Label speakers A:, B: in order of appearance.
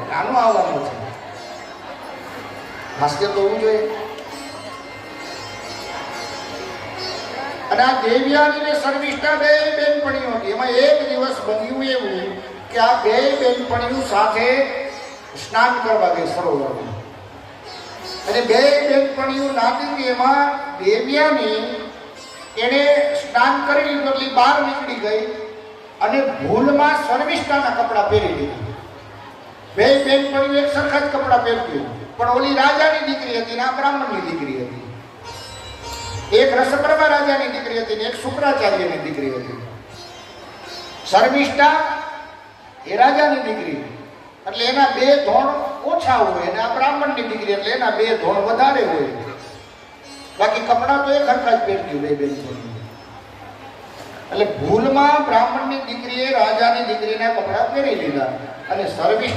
A: નાનો આવવાનો છે. હાસ્ય તો હોવું જોઈએ. અને આ દેવ્યાની ને શર્મિષ્ઠા બે બેનપણીઓ હતી. એમાં એક દિવસ બન્યું એવું કે આ બે બેનપણીઓ સાથે સ્નાન કરવા ગઈ સરોવરમાં. અને બે બેનપણીઓ નાતી હતી. એમાં દેવ્યાની એને સ્નાન કરી લીધું એટલે બહાર નીકળી ગઈ અને ભૂલમાં શર્મિષ્ઠાના કપડાં પહેરી લીધા. બે બેનપણીઓ એક સરખા જ કપડાં પહેરતી, પણ ઓલી રાજાની દીકરી હતી ને આ બ્રાહ્મણની દીકરી હતી. એક રસપ્રભા રાજાની દીકરી હતી ને એક શુક્રાચાર્યની દીકરી હતી. શર્મિષ્ઠા એ રાજાની દીકરી એટલે એના બે ધોણ ઓછા હોય, અને આ બ્રાહ્મણની દીકરી એટલે એના બે ધોણ વધારે હોય. બાકી કપડાં તો એક હરખા જ પહેરતી બે બેનપણીઓ. એટલે ભૂલમાં બ્રાહ્મણની દીકરીએ રાજાની દીકરીના કપડાં પહેરી લીધા અને શર્મિષ્ઠા